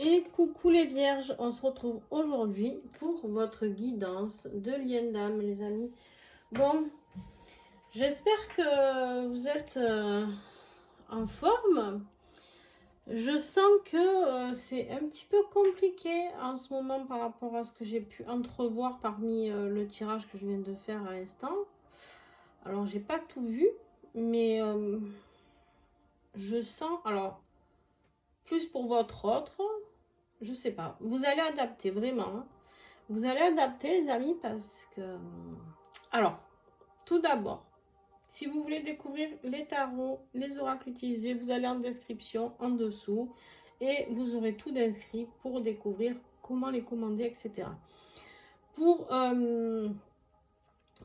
Et coucou les vierges, on se retrouve aujourd'hui pour votre guidance de lien d'âme les amis. Bon, j'espère que vous êtes en forme. Je sens que c'est un petit peu compliqué en ce moment par rapport à ce que j'ai pu entrevoir parmi le tirage que je viens de faire à l'instant. Alors j'ai pas tout vu, mais je sens, alors plus pour votre autre, je sais pas, vous allez adapter vraiment. Vous allez adapter les amis parce que... Alors, tout d'abord, si vous voulez découvrir les tarots, les oracles utilisés, vous allez en description en dessous et vous aurez tout d'inscrit pour découvrir comment les commander, etc. Pour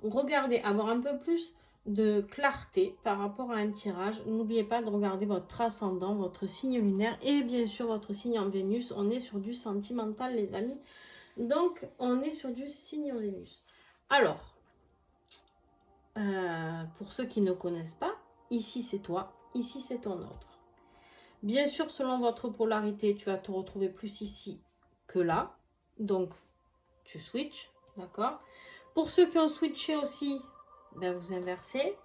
regarder, avoir un peu plus de clarté par rapport à un tirage, n'oubliez pas de regarder votre ascendant, votre signe lunaire et bien sûr votre signe en Vénus. On est sur du sentimental les amis. Donc, on est sur du signe en Vénus. Alors, pour ceux qui ne connaissent pas, ici c'est toi, ici c'est ton autre. Bien sûr, selon votre polarité, tu vas te retrouver plus ici que là. Donc, tu switches, d'accord? Pour ceux qui ont switché aussi, ben, vous inversez.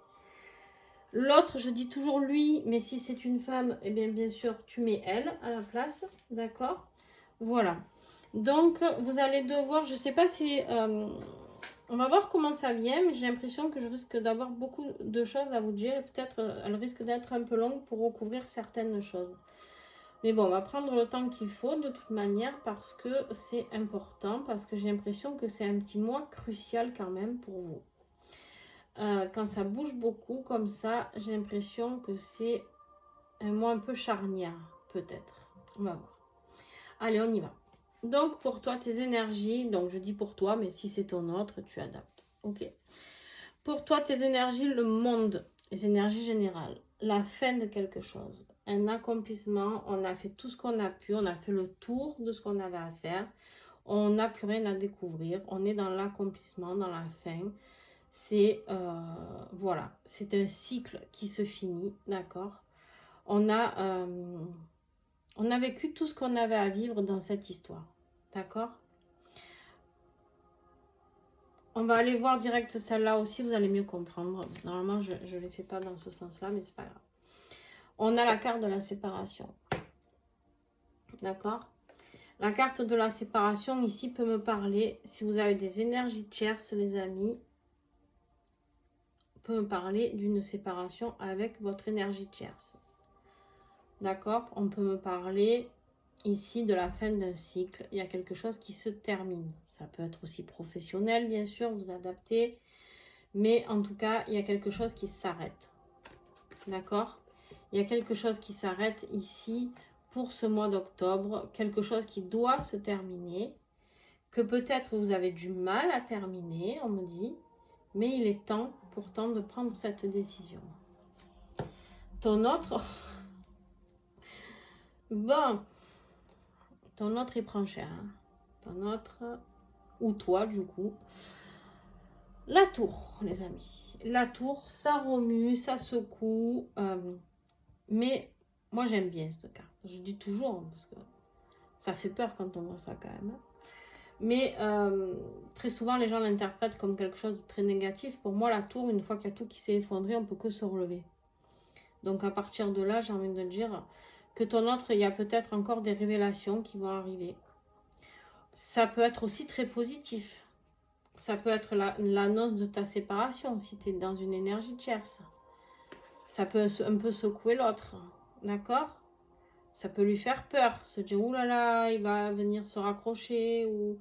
L'autre, je dis toujours lui, mais si c'est une femme, eh bien sûr, tu mets elle à la place, d'accord? Voilà. Donc, vous allez devoir, je ne sais pas si... on va voir comment ça vient, mais j'ai l'impression que je risque d'avoir beaucoup de choses à vous dire. Et peut-être elle risque d'être un peu longue pour recouvrir certaines choses. Mais bon, on va prendre le temps qu'il faut de toute manière parce que c'est important. Parce que j'ai l'impression que c'est un petit mois crucial quand même pour vous. Quand ça bouge beaucoup comme ça, j'ai l'impression que c'est un mois un peu charnière, peut-être. On va voir. Allez, on y va. Donc, pour toi, tes énergies, donc je dis pour toi, mais si c'est ton autre, tu adaptes. Ok. Pour toi, tes énergies, le monde, les énergies générales, la fin de quelque chose, un accomplissement, on a fait tout ce qu'on a pu, on a fait le tour de ce qu'on avait à faire, on n'a plus rien à découvrir, on est dans l'accomplissement, dans la fin. C'est, voilà, c'est un cycle qui se finit, d'accord? On a vécu tout ce qu'on avait à vivre dans cette histoire. D'accord? On va aller voir direct celle-là aussi, vous allez mieux comprendre. Normalement, je ne les fais pas dans ce sens-là, mais c'est pas grave. On a la carte de la séparation. D'accord? La carte de la séparation, ici, peut me parler, si vous avez des énergies tierces, les amis, peut me parler d'une séparation avec votre énergie tierce. D'accord? On peut me parler ici de la fin d'un cycle. Il y a quelque chose qui se termine. Ça peut être aussi professionnel, bien sûr, vous adaptez. Mais en tout cas, il y a quelque chose qui s'arrête. D'accord? Il y a quelque chose qui s'arrête ici pour ce mois d'octobre. Quelque chose qui doit se terminer. Que peut-être vous avez du mal à terminer, on me dit. Mais il est temps pourtant de prendre cette décision. Ton autre... Bon, ton autre il prend cher. Hein. Ton autre, ou toi du coup. La tour, les amis. La tour, ça remue, ça secoue. Mais moi j'aime bien cette carte. Je dis toujours, hein, parce que ça fait peur quand on voit ça quand même. Mais très souvent les gens l'interprètent comme quelque chose de très négatif. Pour moi la tour, une fois qu'il y a tout qui s'est effondré, on peut que se relever. Donc à partir de là, j'ai envie de dire que ton autre, il y a peut-être encore des révélations qui vont arriver. Ça peut être aussi très positif. Ça peut être l'annonce de ta séparation si tu es dans une énergie tierce. Ça peut un peu secouer l'autre. D'accord? Ça peut lui faire peur. Se dire, oulala, là là, il va venir se raccrocher. Ou...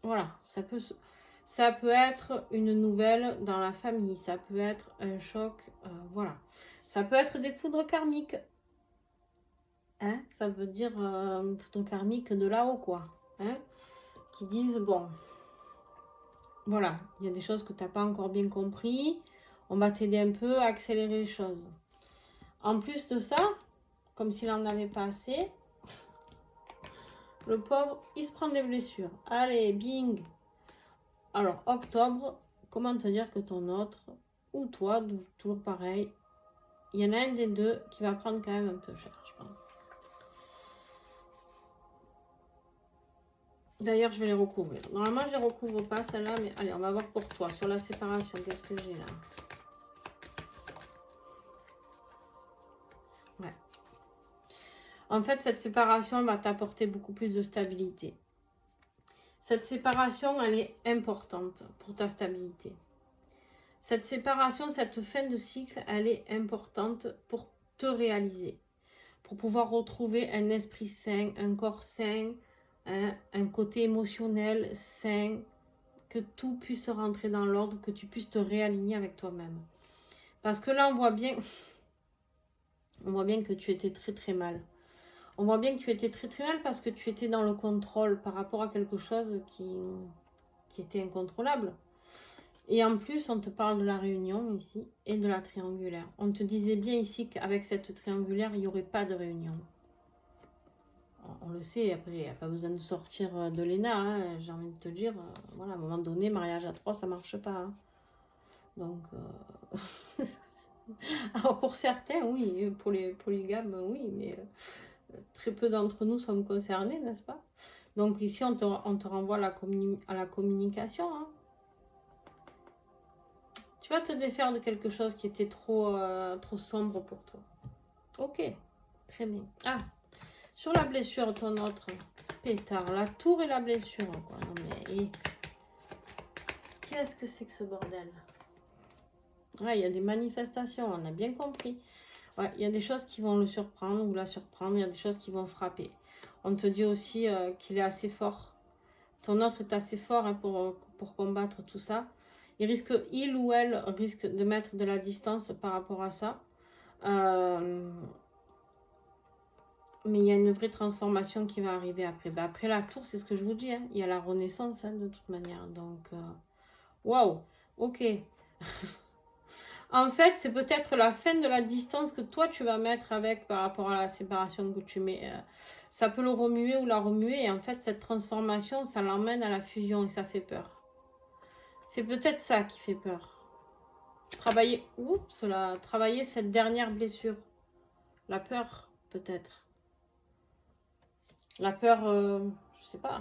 Voilà. Ça peut être une nouvelle dans la famille. Ça peut être un choc. Voilà. Ça peut être des foudres karmiques. Hein? Ça veut dire foudre karmique de là-haut, quoi. Hein? Qui disent, bon, voilà, il y a des choses que tu n'as pas encore bien compris. On va t'aider un peu à accélérer les choses. En plus de ça, comme s'il n'en avait pas assez, le pauvre, il se prend des blessures. Allez, bing. Alors, octobre, comment te dire que ton autre, ou toi, toujours pareil, il y en a un des deux qui va prendre quand même un peu cher, je pense. D'ailleurs, je vais les recouvrir. Normalement, je les recouvre pas, celle-là, mais allez, on va voir pour toi. Sur la séparation, qu'est-ce que j'ai là? Ouais. En fait, cette séparation, elle va t'apporter beaucoup plus de stabilité. Cette séparation, elle est importante pour ta stabilité. Cette séparation, cette fin de cycle, elle est importante pour te réaliser. Pour pouvoir retrouver un esprit sain, un corps sain, un côté émotionnel sain, que tout puisse rentrer dans l'ordre, que tu puisses te réaligner avec toi-même. Parce que là, on voit bien que tu étais très très mal. On voit bien que tu étais très très mal parce que tu étais dans le contrôle par rapport à quelque chose qui était incontrôlable. Et en plus, on te parle de la réunion ici et de la triangulaire. On te disait bien ici qu'avec cette triangulaire, il n'y aurait pas de réunion. On le sait, après, il n'y a pas besoin de sortir de l'ENA, hein, j'ai envie de te dire. Voilà, à un moment donné, mariage à 3, ça ne marche pas. Hein. Donc, alors pour certains, oui, pour les polygames, oui, mais très peu d'entre nous sommes concernés, n'est-ce pas? Donc ici, on te renvoie à la communication. Hein. Tu vas te défaire de quelque chose qui était trop sombre pour toi. Ok, très bien. Ah, sur la blessure, ton autre pétard, la tour et la blessure. Quoi. Non mais, qu'est-ce que c'est que ce bordel? Ouais, il y a des manifestations, on a bien compris. Ouais, il y a des choses qui vont le surprendre ou la surprendre, il y a des choses qui vont frapper. On te dit aussi qu'il est assez fort. Ton autre est assez fort hein, pour combattre tout ça. Il ou elle risque de mettre de la distance par rapport à ça. Mais il y a une vraie transformation qui va arriver après. Ben, après la tour, c'est ce que je vous dis. Hein. Il y a la renaissance hein, de toute manière. Donc, waouh, ok. En fait, c'est peut-être la fin de la distance que toi, tu vas mettre avec par rapport à la séparation que tu mets. Ça peut le remuer ou la remuer. Et en fait, cette transformation, ça l'emmène à la fusion et ça fait peur. C'est peut-être ça qui fait peur. Travailler cette dernière blessure. La peur, peut-être. La peur, je sais pas,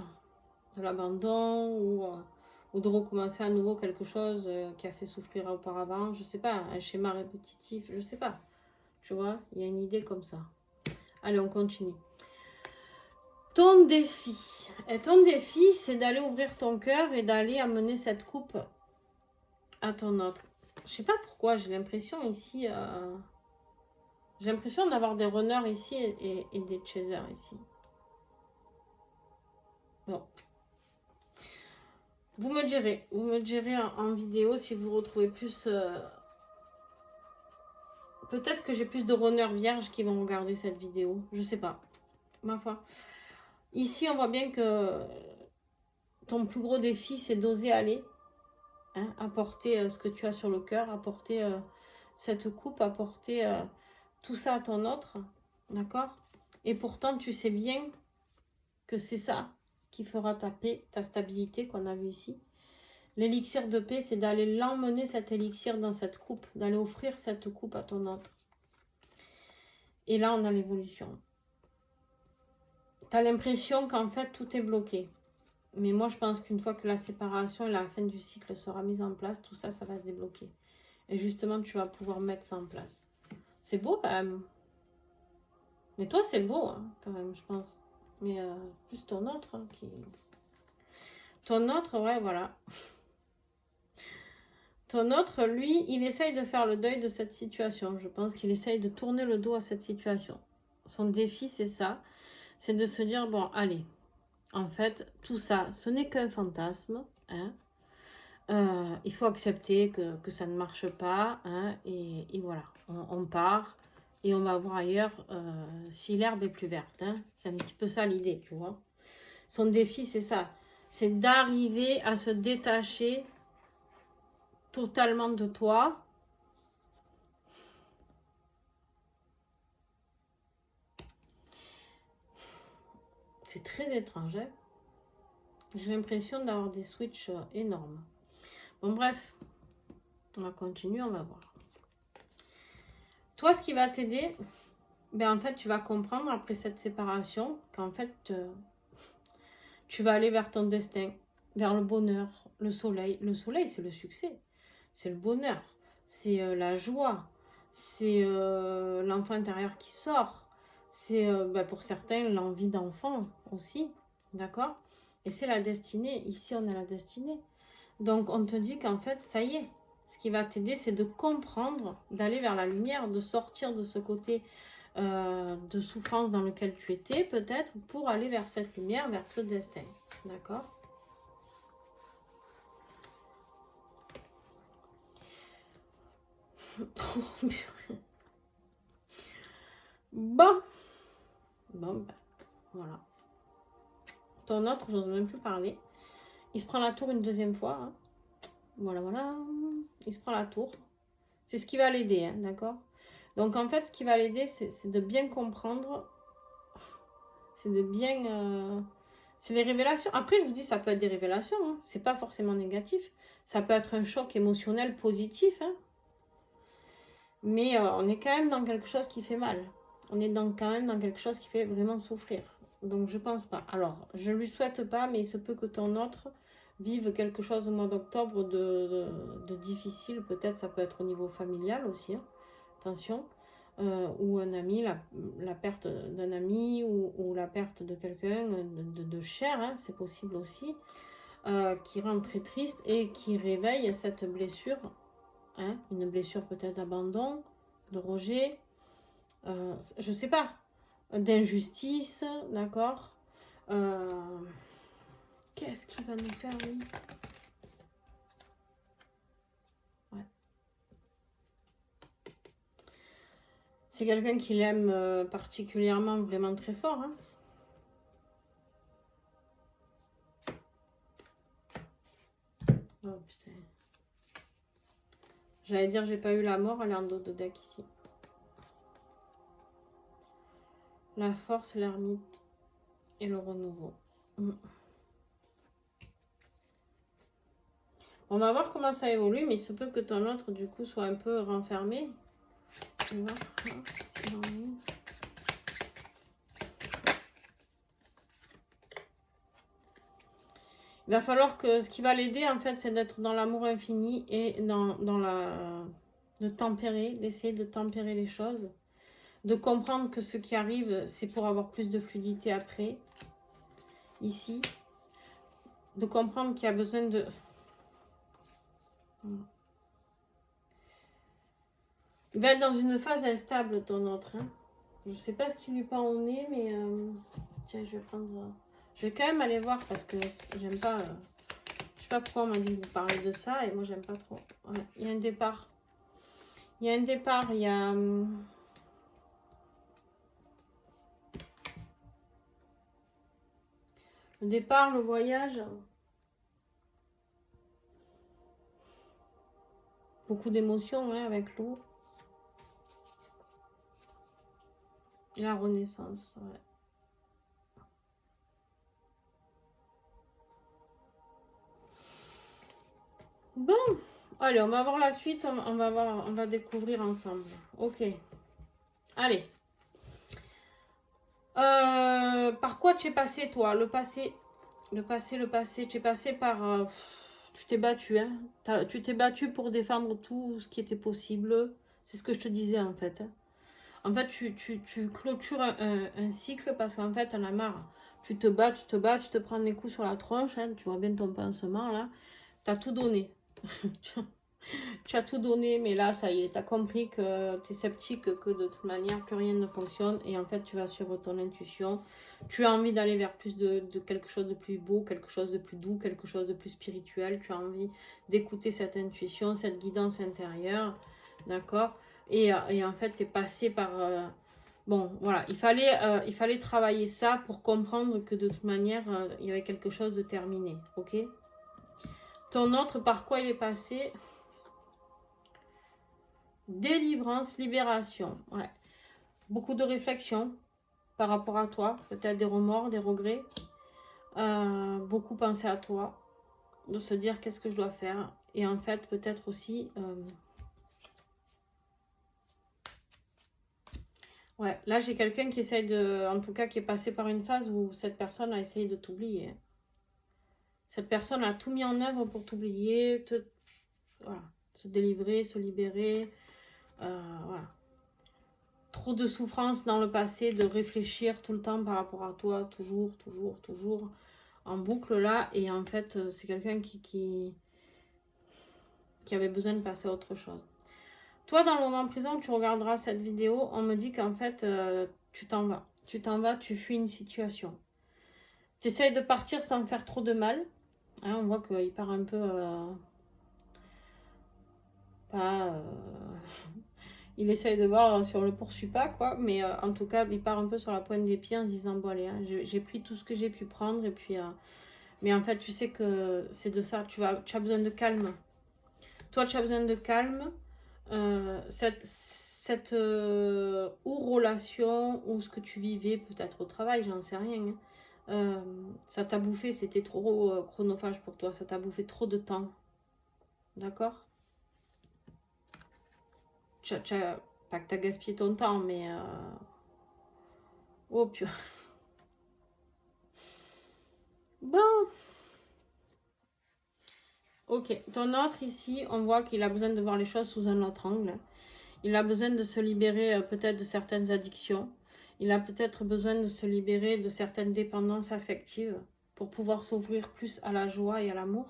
de l'abandon ou de recommencer à nouveau quelque chose qui a fait souffrir auparavant. Je sais pas, un schéma répétitif, je sais pas. Tu vois, il y a une idée comme ça. Allez, on continue. Ton défi. Et ton défi, c'est d'aller ouvrir ton cœur et d'aller amener cette coupe à ton autre. Je sais pas pourquoi, j'ai l'impression ici... j'ai l'impression d'avoir des runners ici et des chasers ici. Bon. Vous me direz en vidéo si vous retrouvez plus... Peut-être que j'ai plus de runners vierges qui vont regarder cette vidéo. Je sais pas. Ma foi. Ici, on voit bien que ton plus gros défi, c'est d'oser aller. Hein, apporter ce que tu as sur le cœur. Apporter cette coupe. Apporter tout ça à ton autre. D'accord? Et pourtant, tu sais bien que c'est ça qui fera ta paix, ta stabilité qu'on a vu ici. L'élixir de paix, c'est d'aller l'emmener, cet élixir, dans cette coupe, d'aller offrir cette coupe à ton autre. Et là, on a l'évolution. Tu as l'impression qu'en fait, tout est bloqué. Mais moi, je pense qu'une fois que la séparation et la fin du cycle sera mise en place, tout ça, ça va se débloquer. Et justement, tu vas pouvoir mettre ça en place. C'est beau quand même. Mais toi, c'est beau hein, quand même, je pense. Mais plus ton autre hein, qui... Ton autre, ouais, voilà. Ton autre, lui, il essaye de faire le deuil de cette situation. Je pense qu'il essaye de tourner le dos à cette situation. Son défi, c'est ça. C'est de se dire, bon, allez, en fait, tout ça, ce n'est qu'un fantasme. Hein. Il faut accepter que ça ne marche pas. Hein, et voilà, on part et on va voir ailleurs si l'herbe est plus verte. Hein. C'est un petit peu ça l'idée, tu vois. Son défi, c'est ça. C'est d'arriver à se détacher totalement de toi. C'est très étrange. Hein. J'ai l'impression d'avoir des switches énormes. Bon, bref. On va continuer, on va voir. Toi, ce qui va t'aider, ben, en fait, tu vas comprendre après cette séparation qu'en fait, Tu vas aller vers ton destin, vers le bonheur, le soleil. Le soleil, c'est le succès, c'est le bonheur, c'est la joie, c'est l'enfant intérieur qui sort, c'est pour certains l'envie d'enfant aussi, d'accord? Et c'est la destinée, ici on a la destinée. Donc on te dit qu'en fait, ça y est, ce qui va t'aider, c'est de comprendre, d'aller vers la lumière, de sortir de ce côté de souffrance dans lequel tu étais, peut-être, pour aller vers cette lumière, vers ce destin. D'accord? Bon. Bon, ben, voilà. Ton autre, j'ose même plus parler. Il se prend la tour une deuxième fois. Hein. Voilà, voilà. Il se prend la tour. C'est ce qui va l'aider, hein, d'accord? Donc, en fait, ce qui va l'aider, c'est de bien comprendre. C'est de bien... c'est les révélations. Après, je vous dis, ça peut être des révélations. Hein. C'est pas forcément négatif. Ça peut être un choc émotionnel positif. Hein. Mais on est quand même dans quelque chose qui fait mal. On est quand même dans quelque chose qui fait vraiment souffrir. Donc, je pense pas. Alors, je lui souhaite pas, mais il se peut que ton autre vive quelque chose au mois d'octobre de difficile. Peut-être ça peut être au niveau familial aussi. Hein. Attention. Ou un ami, la perte d'un ami ou la perte de quelqu'un de cher, hein, c'est possible aussi, qui rend très triste et qui réveille cette blessure, hein, une blessure peut-être d'abandon, de rejet, je sais pas, d'injustice, d'accord. Qu'est-ce qu'il va nous faire, lui? Ouais. C'est quelqu'un qui l'aime particulièrement, vraiment très fort. Hein. Oh putain. J'allais dire, j'ai pas eu la mort, elle est en dos de deck ici. La force, l'ermite et le renouveau. On va voir comment ça évolue, mais il se peut que ton autre, du coup, soit un peu renfermé. Je vais voir. Il va falloir que ce qui va l'aider, en fait, c'est d'être dans l'amour infini et dans la... de tempérer, d'essayer de tempérer les choses. De comprendre que ce qui arrive, c'est pour avoir plus de fluidité après. Ici. De comprendre qu'il y a besoin de... Il va être dans une phase instable, ton autre. Hein. Je sais pas ce qui lui pend au nez, mais... Tiens, je vais prendre... Je vais quand même aller voir parce que j'aime pas... Je sais pas pourquoi on m'a dit de vous parler de ça et moi j'aime pas trop. Ouais, il y a un départ. Il y a un départ, il y a... Le départ, le voyage. Beaucoup d'émotions hein, avec l'eau. Et la renaissance, ouais. Bon, allez, on va voir la suite, on va voir, on va découvrir ensemble. Ok. Allez. Par quoi tu es passé, toi? Le passé. Le passé, le passé. Tu es passé par... tu t'es battu, hein. Tu t'es battu pour défendre tout ce qui était possible. C'est ce que je te disais, en fait. Hein. En fait, tu clôtures un cycle parce qu'en fait, t'en as marre. Tu te bats, tu te prends des coups sur la tronche. Hein, tu vois bien ton pansement, là. Tu as tout donné. Tu as tout donné, mais là, ça y est, tu as compris que tu es sceptique, que de toute manière, plus rien ne fonctionne. Et en fait, tu vas suivre ton intuition. Tu as envie d'aller vers plus de quelque chose de plus beau, quelque chose de plus doux, quelque chose de plus spirituel. Tu as envie d'écouter cette intuition, cette guidance intérieure. D'accord et en fait, tu es passé par... bon, voilà, il fallait travailler ça pour comprendre que de toute manière, il y avait quelque chose de terminé. Ok. Ton autre, par quoi il est passé? Délivrance, libération. Ouais. Beaucoup de réflexion par rapport à toi. Peut-être des remords, des regrets. Beaucoup penser à toi. De se dire qu'est-ce que je dois faire. Et en fait, peut-être aussi... ouais, là j'ai quelqu'un qui essaye de... En tout cas, qui est passé par une phase où cette personne a essayé de t'oublier. Cette personne a tout mis en œuvre pour t'oublier, voilà, se délivrer, se libérer. Voilà. Trop de souffrance dans le passé, de réfléchir tout le temps par rapport à toi, toujours, en boucle là. Et en fait, c'est quelqu'un qui avait besoin de passer à autre chose. Toi, dans le moment présent où tu regarderas cette vidéo, on me dit qu'en fait, tu t'en vas. Tu t'en vas, tu fuis une situation. Tu essayes de partir sans faire trop de mal. Hein, on voit qu'il part un peu... il essaye de voir si on le poursuit pas, quoi. Mais en tout cas, il part un peu sur la pointe des pieds en se disant, bon allez, hein, j'ai pris tout ce que j'ai pu prendre. Et puis, mais en fait, tu sais que c'est de ça. Tu as besoin de calme. Toi, tu as besoin de calme. Cette ou relation, ou ce que tu vivais peut-être au travail, j'en sais rien. Hein. Ça t'a bouffé, c'était trop chronophage pour toi. Ça t'a bouffé trop de temps. D'accord? Pas que tu as gaspillé ton temps, mais... Oh, purée. Bon. Ok, ton autre ici, on voit qu'il a besoin de voir les choses sous un autre angle. Il a besoin de se libérer peut-être de certaines addictions. Il a peut-être besoin de se libérer de certaines dépendances affectives pour pouvoir s'ouvrir plus à la joie et à l'amour.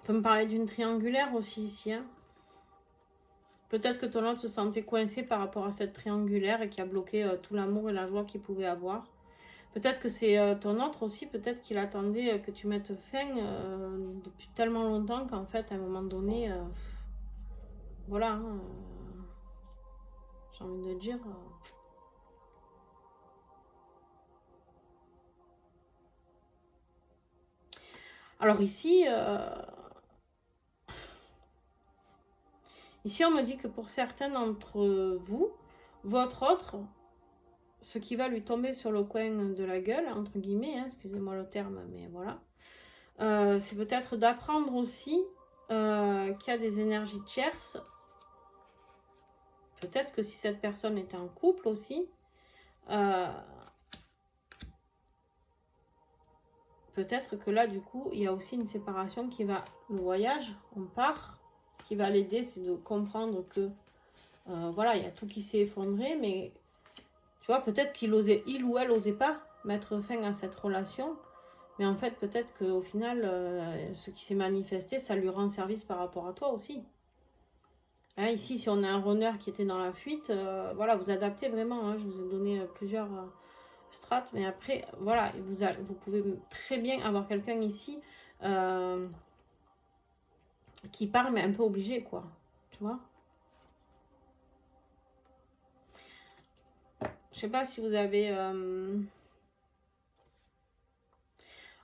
On peut me parler d'une triangulaire aussi ici. Hein. Peut-être que ton autre se sentait coincé par rapport à cette triangulaire et qui a bloqué tout l'amour et la joie qu'il pouvait avoir. Peut-être que c'est ton autre aussi, peut-être qu'il attendait que tu mettes fin depuis tellement longtemps qu'en fait, à un moment donné, voilà, hein, j'ai envie de dire... Alors ici, ici, on me dit que pour certains d'entre vous, votre autre, ce qui va lui tomber sur le coin de la gueule, entre guillemets, hein, excusez-moi le terme, mais voilà, c'est peut-être d'apprendre aussi qu'il y a des énergies tierces. Peut-être que si cette personne était en couple aussi, peut-être que là, du coup, il y a aussi une séparation qui va... Le voyage, on part. Ce qui va l'aider, c'est de comprendre que, voilà, il y a tout qui s'est effondré, mais tu vois, peut-être qu'il ou elle n'osait pas mettre fin à cette relation. Mais en fait, peut-être qu'au final, ce qui s'est manifesté, ça lui rend service par rapport à toi aussi. Hein, ici, si on a un runner qui était dans la fuite, voilà, vous adaptez vraiment. Hein, je vous ai donné plusieurs strates, mais après, voilà, vous pouvez très bien avoir quelqu'un ici qui part, mais un peu obligé, quoi. Tu vois? Je sais pas si vous avez...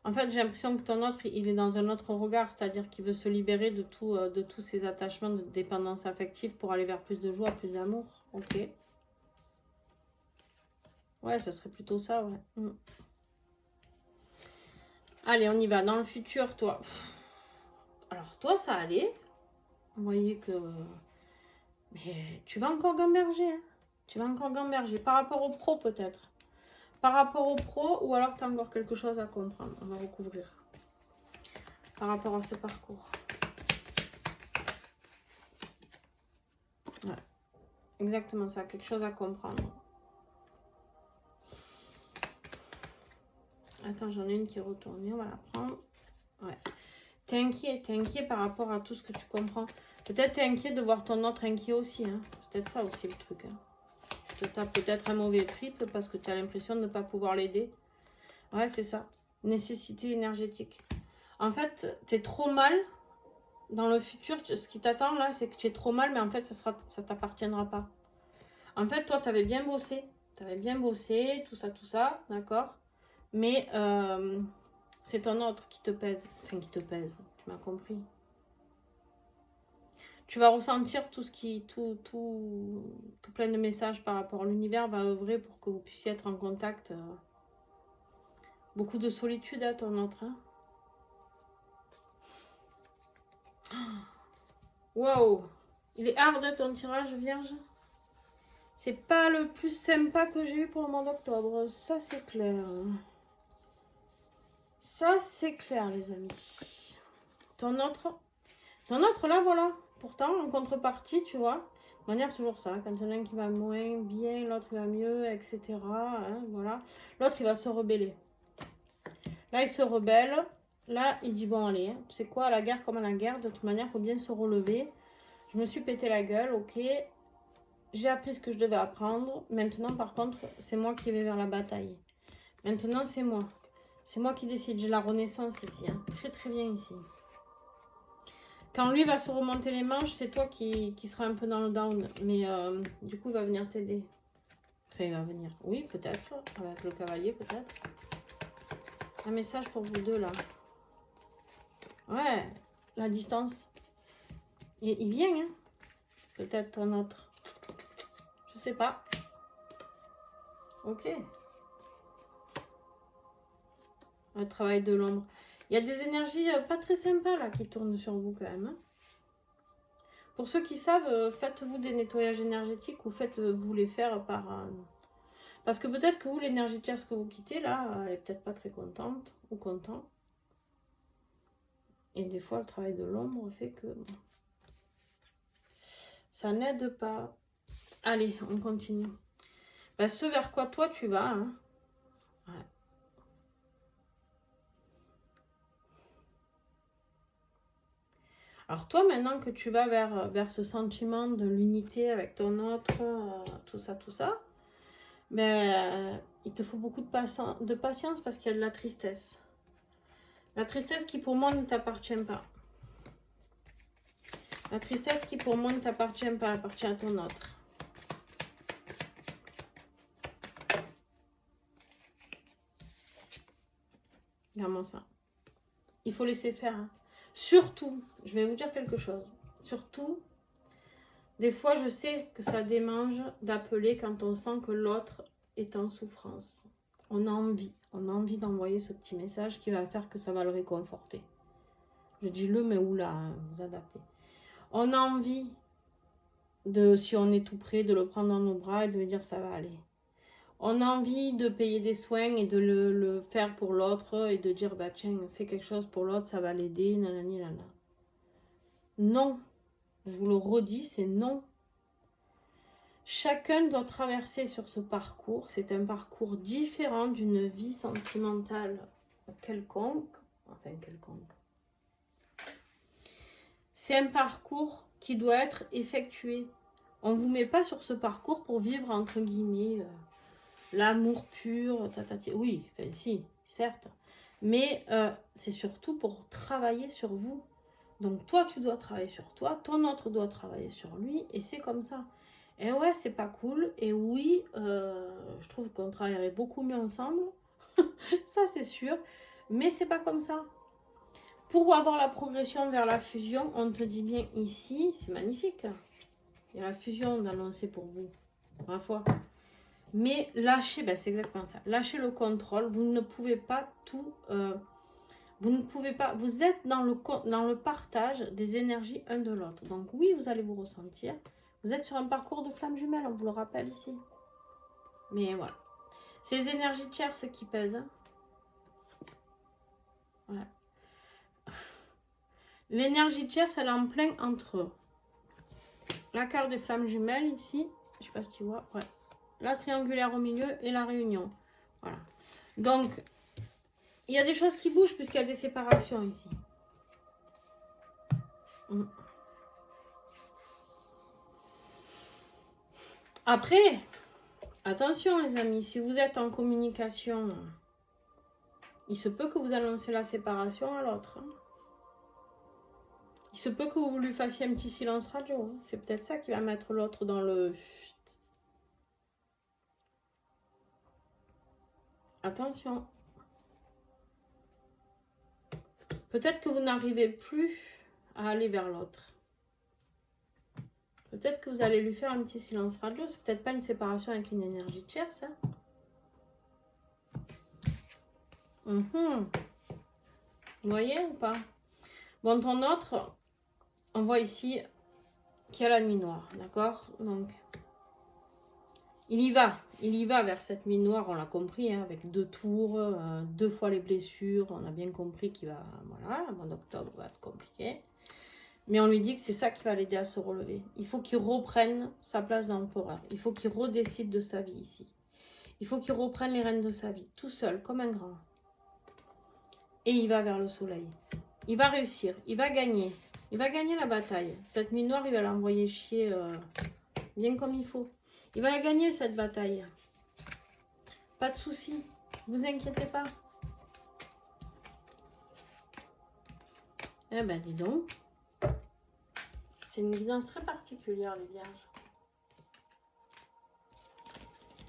En fait, j'ai l'impression que ton autre, il est dans un autre regard, c'est-à-dire qu'il veut se libérer de tous ses attachements de dépendance affective pour aller vers plus de joie, plus d'amour. Ok. Ouais, ça serait plutôt ça, ouais. Allez, on y va. Dans le futur, toi... Alors, toi, ça allait. Vous voyez que... Mais tu vas encore gamberger, hein. Tu vas encore gamberger. Par rapport au pro, peut-être. Par rapport au pro, ou alors tu as encore quelque chose à comprendre. On va recouvrir. Par rapport à ce parcours. Ouais. Exactement ça. Quelque chose à comprendre. Attends, j'en ai une qui est retournée. On va la prendre. Ouais. T'es inquiet par rapport à tout ce que tu comprends. Peut-être t'es inquiet de voir ton autre inquiet aussi. Hein. C'est peut-être ça aussi le truc. Hein. Tu te tapes peut-être un mauvais trip parce que tu as l'impression de ne pas pouvoir l'aider. Ouais, c'est ça. Nécessité énergétique. En fait, t'es trop mal. Dans le futur, ce qui t'attend là, c'est que tu es trop mal, mais en fait, ça t'appartiendra pas. En fait, toi, tu avais bien bossé. Tu avais bien bossé, tout ça, d'accord. Mais c'est ton autre qui te pèse. Enfin, qui te pèse. Tu m'as compris. Tu vas ressentir tout plein de messages par rapport à l'univers va œuvrer pour que vous puissiez être en contact. Beaucoup de solitude à ton autre. Hein. Wow. Il est hard ton tirage, Vierge. C'est pas le plus sympa que j'ai eu pour le mois d'octobre. Ça, c'est clair. Ça, c'est clair, les amis. Ton autre, là, voilà. Pourtant, en contrepartie, tu vois, de manière, c'est toujours ça. Quand il y en a un qui va moins bien, l'autre va mieux, etc. Hein, voilà. L'autre, il va se rebeller. Là, il se rebelle. Là, il dit, bon, allez, c'est quoi, la guerre comme à la guerre. De toute manière, il faut bien se relever. Je me suis pété la gueule, ok. J'ai appris ce que je devais apprendre. Maintenant, par contre, c'est moi qui vais vers la bataille. Maintenant, c'est moi. C'est moi qui décide. J'ai la renaissance ici. Hein. Très, très bien ici. Quand lui va se remonter les manches, c'est toi qui sera un peu dans le down. Mais du coup, il va venir t'aider. Enfin, il va venir. Oui, peut-être. Avec le cavalier, peut-être. Un message pour vous deux, là. Ouais, la distance. Il vient, hein. Peut-être un autre. Je sais pas. Ok. Le travail de l'ombre. Il y a des énergies pas très sympas, là, qui tournent sur vous, quand même. Hein. Pour ceux qui savent, faites-vous des nettoyages énergétiques ou faites-vous les faire par... Parce que peut-être que vous, l'énergie tierce que vous quittez, là, elle est peut-être pas très contente ou content. Et des fois, le travail de l'ombre fait que... ça n'aide pas. Allez, on continue. Ben, ce vers quoi toi tu vas. Hein. Ouais. Alors toi, maintenant que tu vas vers ce sentiment de l'unité avec ton autre, tout ça, ben, il te faut beaucoup de patience parce qu'il y a de la tristesse. La tristesse qui pour moi ne t'appartient pas. La tristesse qui pour moi ne t'appartient pas, appartient à ton autre. Regarde-moi ça. Il faut laisser faire. Hein. Surtout, je vais vous dire quelque chose. Surtout, des fois, je sais que ça démange d'appeler quand on sent que l'autre est en souffrance. On a envie d'envoyer ce petit message qui va faire que ça va le réconforter. Je dis le, mais oula, hein, vous adaptez. On a envie de, si on est tout près, de le prendre dans nos bras et de lui dire ça va aller. On a envie de payer des soins et de le faire pour l'autre et de dire bah tiens, fais quelque chose pour l'autre, ça va l'aider, nanani, nanana. Non, je vous le redis, c'est non. Chacun doit traverser sur ce parcours. C'est un parcours différent d'une vie sentimentale quelconque. Enfin, quelconque. C'est un parcours qui doit être effectué. On ne vous met pas sur ce parcours pour vivre, entre guillemets, l'amour pur. Tatati. Oui, enfin si, certes. Mais c'est surtout pour travailler sur vous. Donc toi, tu dois travailler sur toi. Ton autre doit travailler sur lui. Et c'est comme ça. Et ouais, c'est pas cool. Et oui, je trouve qu'on travaillerait beaucoup mieux ensemble. Ça, c'est sûr. Mais c'est pas comme ça. Pour avoir la progression vers la fusion, on te dit bien ici, c'est magnifique. Il y a la fusion d'annoncer pour vous. Ma foi. Mais lâchez, ben c'est exactement ça. Lâchez le contrôle. Vous ne pouvez pas tout... vous ne pouvez pas... Vous êtes dans le partage des énergies un de l'autre. Donc oui, vous allez vous ressentir. Vous êtes sur un parcours de flammes jumelles, on vous le rappelle ici. Mais voilà. C'est les énergies tierces qui pèsent. Hein. Ouais. L'énergie tierce, elle est en plein entre la carte des flammes jumelles ici. Je sais pas si tu vois. Ouais. La triangulaire au milieu et la réunion. Voilà. Donc, il y a des choses qui bougent puisqu'il y a des séparations ici. Après, attention les amis, si vous êtes en communication, il se peut que vous annoncez la séparation à l'autre. Hein. Il se peut que vous lui fassiez un petit silence radio. Hein. C'est peut-être ça qui va mettre l'autre dans le... Attention. Peut-être que vous n'arrivez plus à aller vers l'autre. Peut-être que vous allez lui faire un petit silence radio. C'est peut-être pas une séparation avec une énergie tierce. Hein. Vous voyez ou pas? Bon, ton autre, on voit ici qu'il y a la nuit noire. D'accord? Donc, Il y va vers cette nuit noire, on l'a compris, hein, avec 2 tours, 2 fois les blessures, on a bien compris qu'il va, voilà, le mois d'octobre va être compliqué. Mais on lui dit que c'est ça qui va l'aider à se relever. Il faut qu'il reprenne sa place d'empereur, il faut qu'il redécide de sa vie ici. Il faut qu'il reprenne les rênes de sa vie, tout seul, comme un grand. Et il va vers le soleil. Il va réussir, il va gagner la bataille. Cette nuit noire, il va l'envoyer chier bien comme il faut. Il va la gagner, cette bataille. Pas de souci. Vous inquiétez pas. Eh ben, dis donc. C'est une guidance très particulière, les vierges.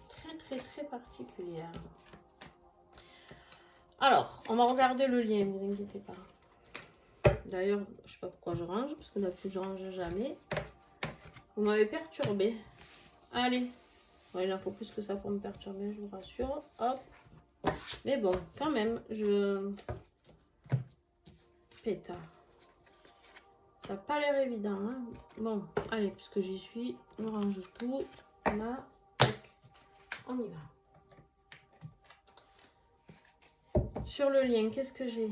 Très, très, très particulière. Alors, on va regarder le lien, ne vous inquiétez pas. D'ailleurs, je sais pas pourquoi je range, parce que d'habitude, je range jamais. Vous m'avez perturbé. Allez. Ouais, il en faut plus que ça pour me perturber, je vous rassure. Hop. Mais bon, quand même, pétard. Ça n'a pas l'air évident. Hein. Bon, allez, puisque j'y suis, on range tout. Là, tac. On y va. Sur le lien, qu'est-ce que j'ai?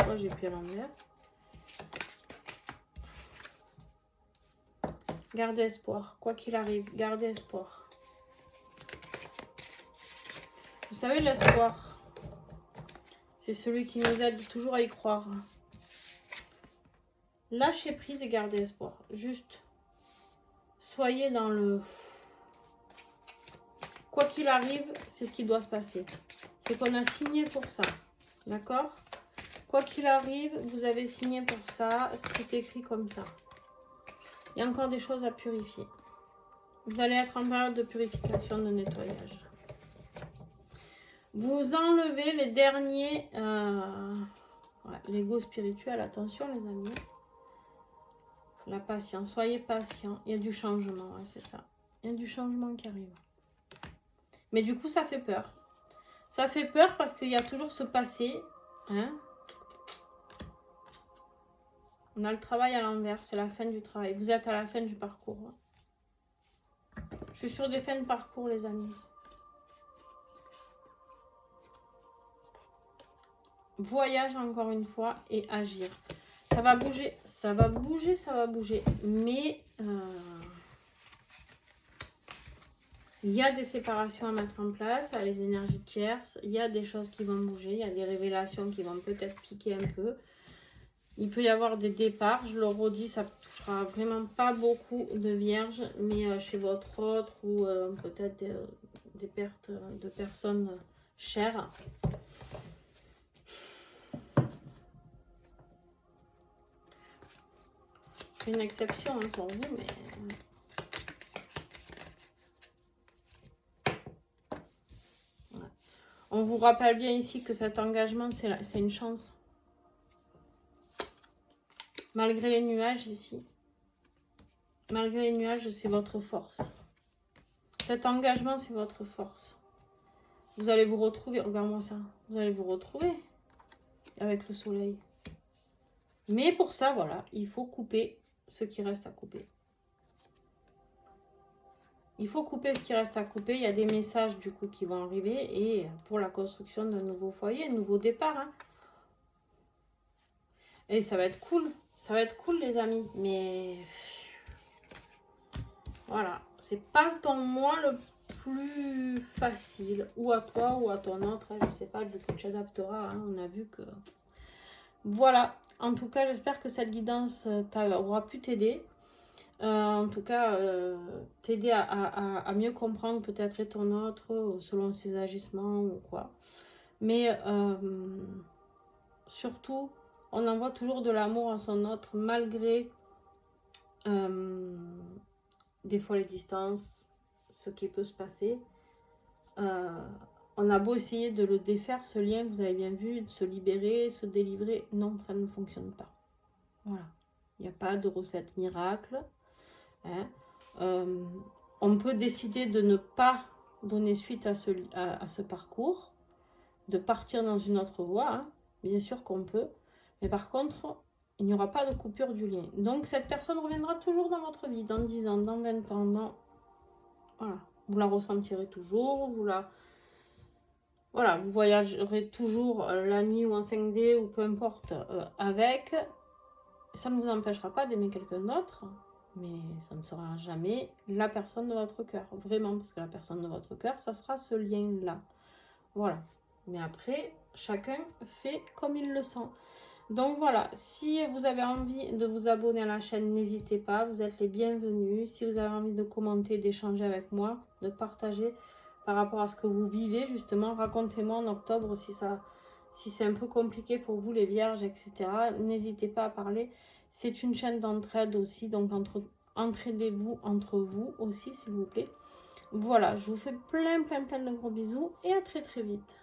Moi, j'ai pris à l'envers. Gardez espoir. Quoi qu'il arrive, gardez espoir. Vous savez, l'espoir, c'est celui qui nous aide toujours à y croire. Lâchez prise et gardez espoir. Juste, soyez dans le... Quoi qu'il arrive, c'est ce qui doit se passer. C'est qu'on a signé pour ça. D'accord? Quoi qu'il arrive, vous avez signé pour ça. C'est écrit comme ça. Il y a encore des choses à purifier. Vous allez être en période de purification, de nettoyage. Vous enlevez les derniers... l'ego spirituel, attention les amis. La patience, soyez patient. Il y a du changement, ouais, c'est ça. Il y a du changement qui arrive. Mais du coup, ça fait peur. Ça fait peur parce qu'il y a toujours ce passé. Hein? On a le travail à l'envers, c'est la fin du travail. Vous êtes à la fin du parcours. Je suis sur des fins de parcours, les amis. Voyage encore une fois et agir. Ça va bouger, ça va bouger, ça va bouger. Mais il y a des séparations à mettre en place, à les énergies tierces. Il y a des choses qui vont bouger, il y a des révélations qui vont peut-être piquer un peu. Il peut y avoir des départs, je le redis, ça ne touchera vraiment pas beaucoup de vierges, mais chez votre autre ou peut-être des pertes de personnes chères. C'est une exception hein, pour vous, mais... Ouais. On vous rappelle bien ici que cet engagement, c'est une chance. Malgré les nuages ici. Malgré les nuages, c'est votre force. Cet engagement, c'est votre force. Vous allez vous retrouver, regarde-moi ça. Vous allez vous retrouver avec le soleil. Mais pour ça, voilà, il faut couper ce qui reste à couper. Il faut couper ce qui reste à couper. Il y a des messages du coup qui vont arriver et pour la construction d'un nouveau foyer, un nouveau départ. Hein. Et ça va être cool. Ça va être cool les amis. Mais voilà, c'est pas ton mois le plus facile. Ou à toi ou à ton autre. Hein, je sais pas, du coup tu adapteras. Hein, on a vu que... Voilà. En tout cas, j'espère que cette guidance aura pu t'aider. En tout cas, t'aider à mieux comprendre peut-être ton autre selon ses agissements ou quoi. Mais surtout, on envoie toujours de l'amour à son autre malgré des fois les distances, ce qui peut se passer. On a beau essayer de le défaire, ce lien, vous avez bien vu, de se libérer, se délivrer. Non, ça ne fonctionne pas. Voilà. Il n'y a pas de recette miracle. Hein. On peut décider de ne pas donner suite à ce parcours, de partir dans une autre voie. Hein. Bien sûr qu'on peut. Mais par contre, il n'y aura pas de coupure du lien. Donc, cette personne reviendra toujours dans votre vie, dans 10 ans, dans 20 ans, dans Voilà. Vous la ressentirez toujours, voilà, vous voyagerez toujours la nuit ou en 5D ou peu importe avec. Ça ne vous empêchera pas d'aimer quelqu'un d'autre, mais ça ne sera jamais la personne de votre cœur. Vraiment, parce que la personne de votre cœur, ça sera ce lien-là. Voilà. Mais après, chacun fait comme il le sent. Donc voilà, si vous avez envie de vous abonner à la chaîne, n'hésitez pas, vous êtes les bienvenus. Si vous avez envie de commenter, d'échanger avec moi, de partager par rapport à ce que vous vivez, justement, racontez-moi en octobre si c'est un peu compliqué pour vous les vierges, etc. N'hésitez pas à parler. C'est une chaîne d'entraide aussi, donc entraidez-vous entre vous aussi, s'il vous plaît. Voilà, je vous fais plein de gros bisous et à très vite.